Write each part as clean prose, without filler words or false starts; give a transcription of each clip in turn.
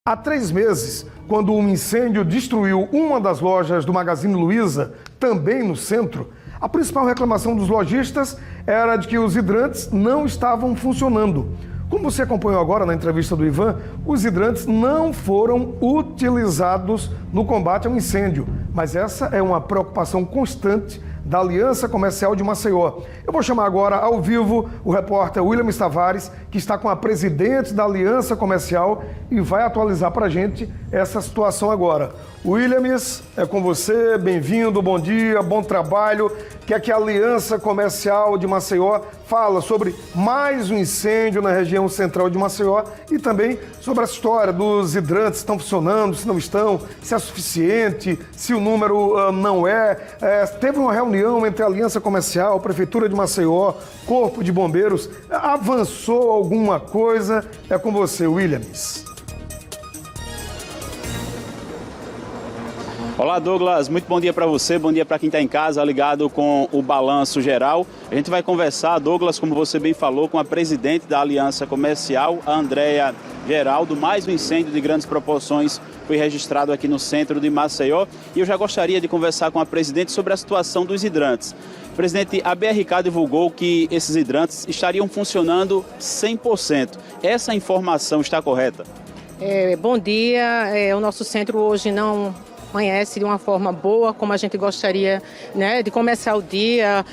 Há 3 meses, quando um incêndio destruiu uma das lojas do Magazine Luiza, também no centro, a principal reclamação dos lojistas era de que os hidrantes não estavam funcionando. Como você acompanhou agora na entrevista do Ivan, os hidrantes não foram utilizados no combate ao incêndio, mas essa é uma preocupação constante da Aliança Comercial de Maceió. Eu vou chamar agora ao vivo o repórter Williams Tavares, que está com a presidente da Aliança Comercial e vai atualizar para a gente essa situação agora. Williams, é com você, bem-vindo, bom dia, bom trabalho. Que é que a Aliança Comercial de Maceió fala sobre mais um incêndio na região central de Maceió e também sobre a história dos hidrantes, estão funcionando, se não estão, se é suficiente, se o número não é. Teve uma reunião entre a Aliança Comercial, a Prefeitura de Maceió, Corpo de Bombeiros, avançou alguma coisa? É com você, Williams. Olá, Douglas, muito bom dia para você, bom dia para quem está em casa ligado com o Balanço Geral. A gente vai conversar, Douglas, como você bem falou, com a presidente da Aliança Comercial, a Andréia Geraldo. Mais um incêndio de grandes proporções foi registrado aqui no centro de Maceió e eu já gostaria de conversar com a presidente sobre a situação dos hidrantes. Presidente, a BRK divulgou que esses hidrantes estariam funcionando 100%. Essa informação está correta? Bom dia, o nosso centro hoje não amanhece de uma forma boa, como a gente gostaria, né, de começar o dia.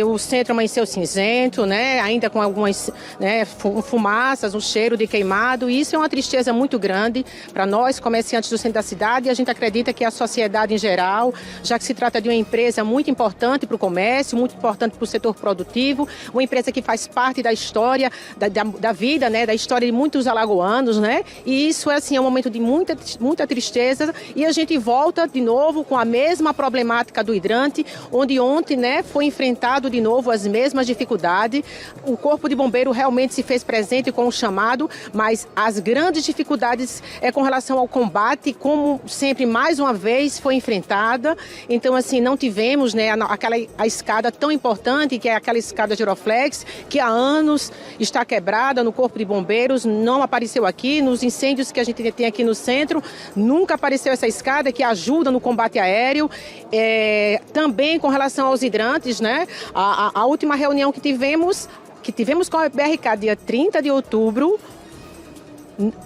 O centro amanheceu cinzento, né, ainda com algumas, né, fumaças, um cheiro de queimado. E isso é uma tristeza muito grande para nós, comerciantes do centro da cidade. E a gente acredita que a sociedade em geral, já que se trata de uma empresa muito importante para o comércio, muito importante para o setor produtivo, uma empresa que faz parte da história, da vida, né, da história de muitos alagoanos, né. E isso é um momento de muita tristeza. E a gente volta de novo com a mesma problemática do hidrante, onde ontem, né, foi enfrentado de novo as mesmas dificuldades. O Corpo de Bombeiro realmente se fez presente com o chamado, mas as grandes dificuldades com relação ao combate, como sempre, mais uma vez, foi enfrentada. Então, assim, não tivemos, né, a escada tão importante, que é aquela escada Giroflex, que há anos está quebrada no Corpo de Bombeiros, não apareceu aqui. Nos incêndios que a gente tem aqui no centro, nunca apareceu essa escada, que ajuda no combate aéreo. Também com relação aos hidrantes, né? A última reunião que tivemos com a BRK dia 30 de outubro,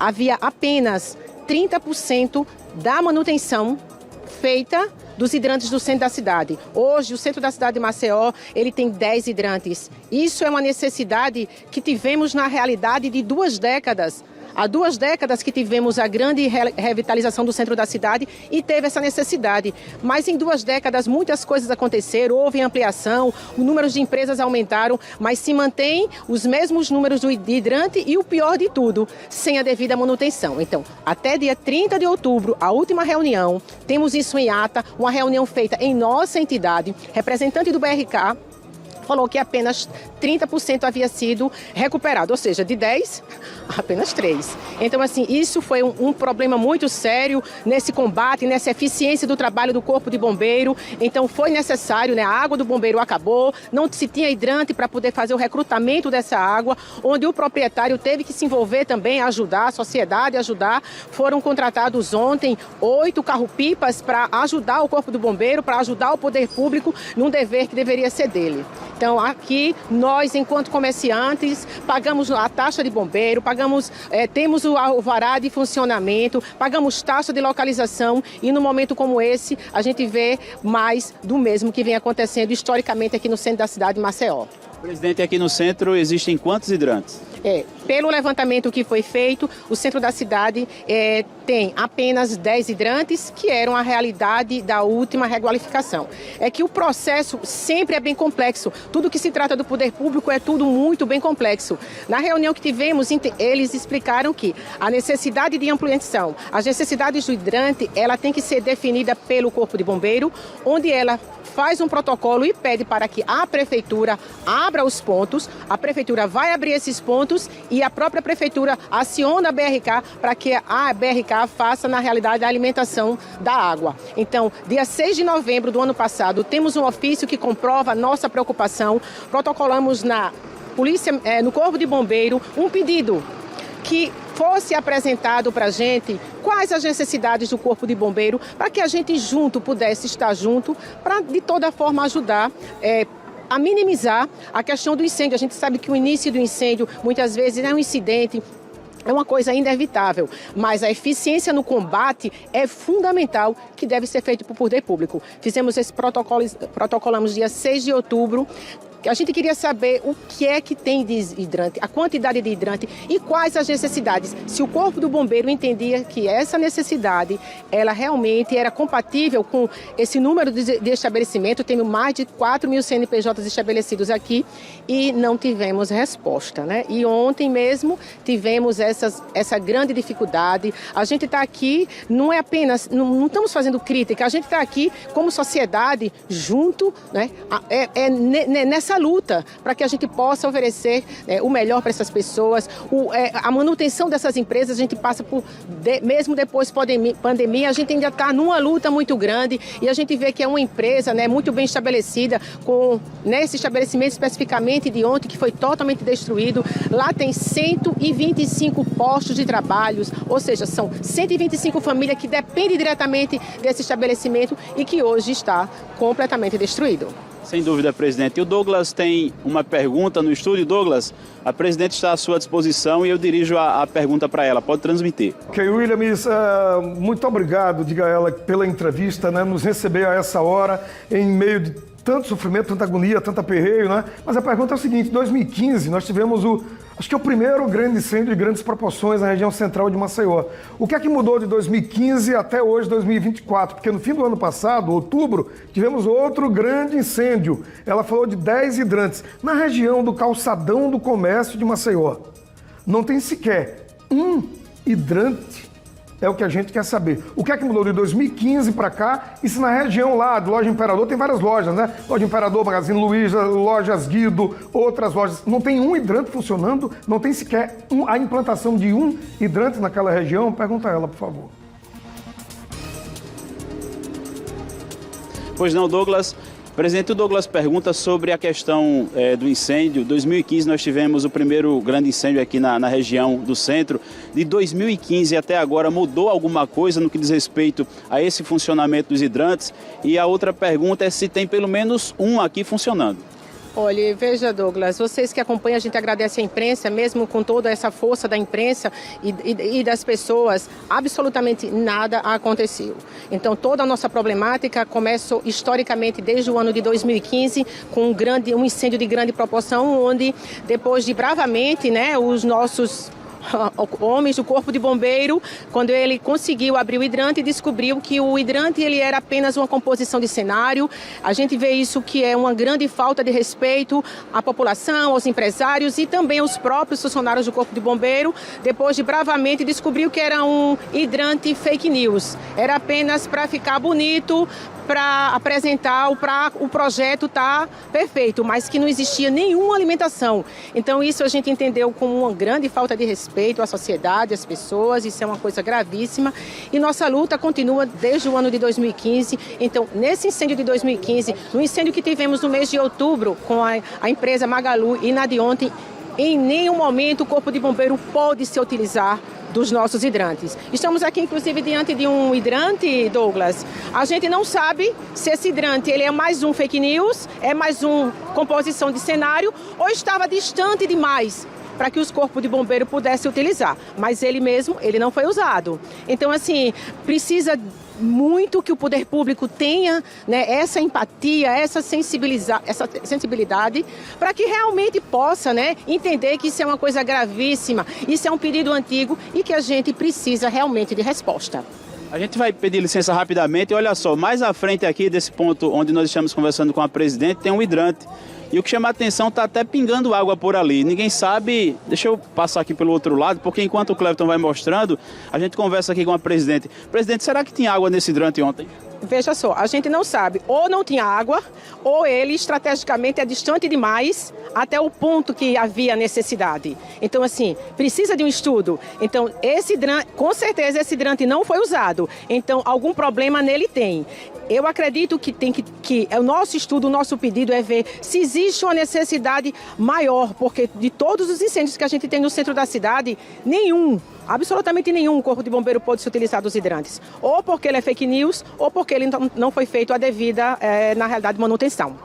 havia apenas 30% da manutenção feita dos hidrantes do centro da cidade. Hoje, o centro da cidade de Maceió, ele tem 10 hidrantes. Isso é uma necessidade que tivemos na realidade de 2 décadas. Há 2 décadas que tivemos a grande revitalização do centro da cidade e teve essa necessidade. Mas em 2 décadas muitas coisas aconteceram, houve ampliação, os números de empresas aumentaram, mas se mantém os mesmos números do hidrante e o pior de tudo, sem a devida manutenção. Então, até dia 30 de outubro, a última reunião, temos isso em ata, uma reunião feita em nossa entidade, representante do BRK, falou que apenas 30% havia sido recuperado, ou seja, de 10, apenas 3. Então, assim, isso foi um problema muito sério nesse combate, nessa eficiência do trabalho do Corpo de Bombeiro. Então, foi necessário, né? A água do bombeiro acabou, não se tinha hidrante para poder fazer o recrutamento dessa água, onde o proprietário teve que se envolver também, ajudar, a sociedade ajudar. Foram contratados ontem 8 carro-pipas para ajudar o Corpo do Bombeiro, para ajudar o poder público num dever que deveria ser dele. Então, aqui, nós, enquanto comerciantes, pagamos a taxa de bombeiro, temos o alvará de funcionamento, pagamos taxa de localização e, num momento como esse, a gente vê mais do mesmo que vem acontecendo historicamente aqui no centro da cidade de Maceió. Presidente, aqui no centro existem quantos hidrantes? Pelo levantamento que foi feito, o centro da cidade tem apenas 10 hidrantes, que eram a realidade da última requalificação. É que o processo sempre é bem complexo. Tudo que se trata do poder público é tudo muito bem complexo. Na reunião que tivemos, eles explicaram que a necessidade de ampliação, as necessidades do hidrante, ela tem que ser definida pelo Corpo de Bombeiro, onde ela faz um protocolo e pede para que a prefeitura abra os pontos, a prefeitura vai abrir esses pontos e a própria prefeitura aciona a BRK para que a BRK faça, na realidade, a alimentação da água. Então, dia 6 de novembro do ano passado, temos um ofício que comprova a nossa preocupação, protocolamos no Corpo de Bombeiro um pedido que fosse apresentado para a gente quais as necessidades do Corpo de Bombeiro, para que a gente junto pudesse estar junto, para de toda forma ajudar a minimizar a questão do incêndio. A gente sabe que o início do incêndio muitas vezes é um incidente, é uma coisa ainda evitável, mas a eficiência no combate é fundamental, que deve ser feito por poder público. Fizemos esse protocolamos dia 6 de outubro. A gente queria saber o que é que tem de hidrante, a quantidade de hidrante e quais as necessidades. Se o Corpo do Bombeiro entendia que essa necessidade, ela realmente era compatível com esse número de estabelecimento. Temos mais de 4 mil CNPJs estabelecidos aqui e não tivemos resposta, né? E ontem mesmo tivemos essa grande dificuldade. A gente está aqui, não é apenas, não estamos fazendo crítica, a gente está aqui como sociedade junto, né? Nessa luta para que a gente possa oferecer o melhor para essas pessoas. A manutenção dessas empresas, a gente passa por, mesmo depois da pandemia, a gente ainda está numa luta muito grande e a gente vê que é uma empresa, né, muito bem estabelecida, com nesse estabelecimento especificamente de ontem, que foi totalmente destruído. Lá tem 125 postos de trabalho, ou seja, são 125 famílias que dependem diretamente desse estabelecimento e que hoje está completamente destruído. Sem dúvida, presidente. E o Douglas tem uma pergunta no estúdio. Douglas, a presidente está à sua disposição e eu dirijo a pergunta para ela. Pode transmitir. Ok, Williams, muito obrigado, diga ela, pela entrevista, né, nos receber a essa hora, em meio de tanto sofrimento, tanta agonia, tanto aperreio, né? Mas a pergunta é o seguinte: em 2015 nós tivemos acho que é o primeiro grande incêndio de grandes proporções na região central de Maceió. O que é que mudou de 2015 até hoje, 2024? Porque no fim do ano passado, outubro, tivemos outro grande incêndio. Ela falou de 10 hidrantes na região do Calçadão do Comércio de Maceió. Não tem sequer um hidrante. É o que a gente quer saber. O que é que mudou de 2015 para cá? E se na região lá de Loja Imperador, tem várias lojas, né? Loja Imperador, Magazine Luiza, Lojas Guido, outras lojas. Não tem um hidrante funcionando? Não tem sequer a implantação de um hidrante naquela região? Pergunta a ela, por favor. Pois não, Douglas. Presidente, o Douglas pergunta sobre a questão do incêndio. Em 2015 nós tivemos o primeiro grande incêndio aqui na região do centro. De 2015 até agora mudou alguma coisa no que diz respeito a esse funcionamento dos hidrantes? E a outra pergunta é se tem pelo menos um aqui funcionando. Olha, veja, Douglas, vocês que acompanham, a gente agradece a imprensa, mesmo com toda essa força da imprensa e das pessoas, absolutamente nada aconteceu. Então, toda a nossa problemática começou historicamente desde o ano de 2015, com um incêndio de grande proporção, onde, depois de bravamente, né, os nossos homens do Corpo de Bombeiro, quando ele conseguiu abrir o hidrante, descobriu que o hidrante ele era apenas uma composição de cenário. A gente vê isso que é uma grande falta de respeito à população, aos empresários e também aos próprios funcionários do Corpo de Bombeiro. Depois de bravamente descobriu que era um hidrante fake news. Era apenas para ficar bonito, para apresentar o projeto tá perfeito, mas que não existia nenhuma alimentação. Então isso a gente entendeu como uma grande falta de respeito à sociedade, às pessoas, isso é uma coisa gravíssima e nossa luta continua desde o ano de 2015. Então, nesse incêndio de 2015, no incêndio que tivemos no mês de outubro com a empresa Magalu e na de ontem, em nenhum momento o Corpo de Bombeiro pode se utilizar dos nossos hidrantes. Estamos aqui, inclusive, diante de um hidrante, Douglas. A gente não sabe se esse hidrante ele é mais um fake news, é mais uma composição de cenário ou estava distante demais para que os corpos de bombeiro pudessem utilizar. Mas ele mesmo, ele não foi usado. Então, assim, precisa muito que o poder público tenha, né, essa empatia, essa sensibilidade, para que realmente possa, né, entender que isso é uma coisa gravíssima, isso é um pedido antigo e que a gente precisa realmente de resposta. A gente vai pedir licença rapidamente. Olha só, mais à frente aqui desse ponto onde nós estamos conversando com a presidente, tem um hidrante. E o que chama a atenção, está até pingando água por ali. Ninguém sabe. Deixa eu passar aqui pelo outro lado, porque enquanto o Clebton vai mostrando, a gente conversa aqui com a presidente. Presidente, será que tinha água nesse hidrante ontem? veja só, a gente não sabe, ou não tinha água, ou ele estrategicamente é distante demais até o ponto que havia necessidade. Então, assim, precisa de um estudo. Então, esse hidrante, com certeza esse hidrante não foi usado. Então, algum problema nele tem. Eu acredito que o nosso estudo, o nosso pedido é ver se existe uma necessidade maior, porque de todos os incêndios que a gente tem no centro da cidade, absolutamente nenhum corpo de bombeiro pode se utilizar dos hidrantes. Ou porque ele é fake news, ou porque ele não foi feito a devida, na realidade, manutenção.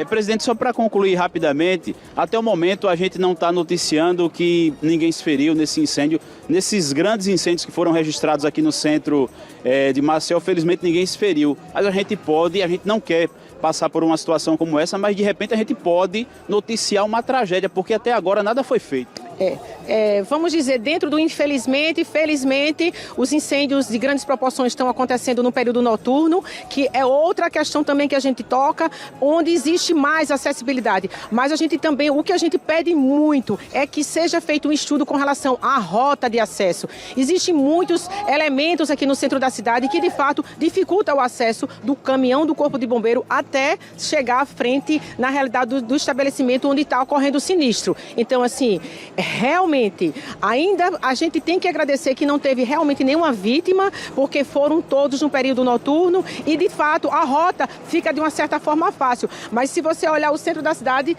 Presidente, só para concluir rapidamente, até o momento a gente não está noticiando que ninguém se feriu nesse incêndio, nesses grandes incêndios que foram registrados aqui no centro de Maceió, felizmente ninguém se feriu. Mas a gente não quer passar por uma situação como essa, mas de repente a gente pode noticiar uma tragédia, porque até agora nada foi feito. Vamos dizer, dentro do infelizmente, felizmente, os incêndios de grandes proporções estão acontecendo no período noturno, que é outra questão também que a gente toca, onde existe mais acessibilidade. Mas o que a gente pede muito é que seja feito um estudo com relação à rota de acesso. Existem muitos elementos aqui no centro da cidade que, de fato, dificultam o acesso do caminhão do Corpo de Bombeiro até chegar à frente, na realidade, do estabelecimento onde está ocorrendo o sinistro. Então, assim, realmente, ainda a gente tem que agradecer que não teve realmente nenhuma vítima, porque foram todos no período noturno e, de fato, a rota fica de uma certa forma fácil. Mas se você olhar o centro da cidade,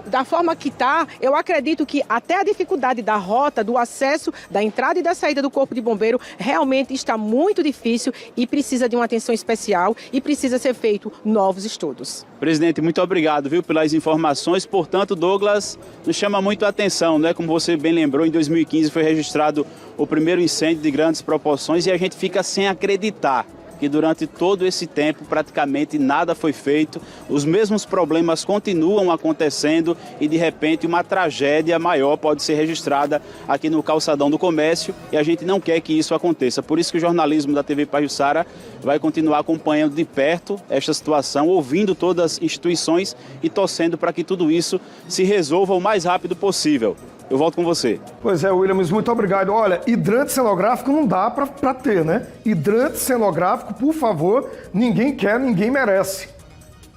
da forma que está, eu acredito que até a dificuldade da rota, do acesso, da entrada e da saída do Corpo de Bombeiro, realmente está muito difícil e precisa de uma atenção especial e precisa ser feito novos estudos. Presidente, muito obrigado, pelas informações. Portanto, Douglas, nos chama muito a atenção, né? Como você bem lembrou, em 2015 foi registrado o primeiro incêndio de grandes proporções e a gente fica sem acreditar que durante todo esse tempo praticamente nada foi feito, os mesmos problemas continuam acontecendo e de repente uma tragédia maior pode ser registrada aqui no Calçadão do Comércio e a gente não quer que isso aconteça. Por isso que o jornalismo da TV Pajuçara vai continuar acompanhando de perto esta situação, ouvindo todas as instituições e torcendo para que tudo isso se resolva o mais rápido possível. Eu volto com você. Pois é, Williams, muito obrigado. Olha, hidrante cenográfico não dá para ter, né? Hidrante cenográfico, por favor, ninguém quer, ninguém merece.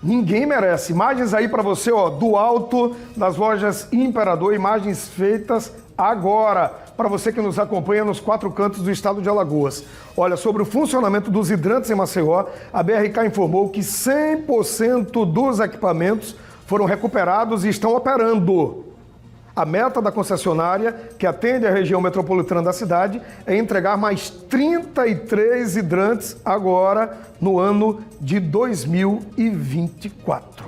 Ninguém merece. Imagens aí para você, do alto das lojas Imperador, imagens feitas agora, para você que nos acompanha nos 4 cantos do estado de Alagoas. Olha, sobre o funcionamento dos hidrantes em Maceió, a BRK informou que 100% dos equipamentos foram recuperados e estão operando. A meta da concessionária, que atende a região metropolitana da cidade, é entregar mais 33 hidrantes agora no ano de 2024.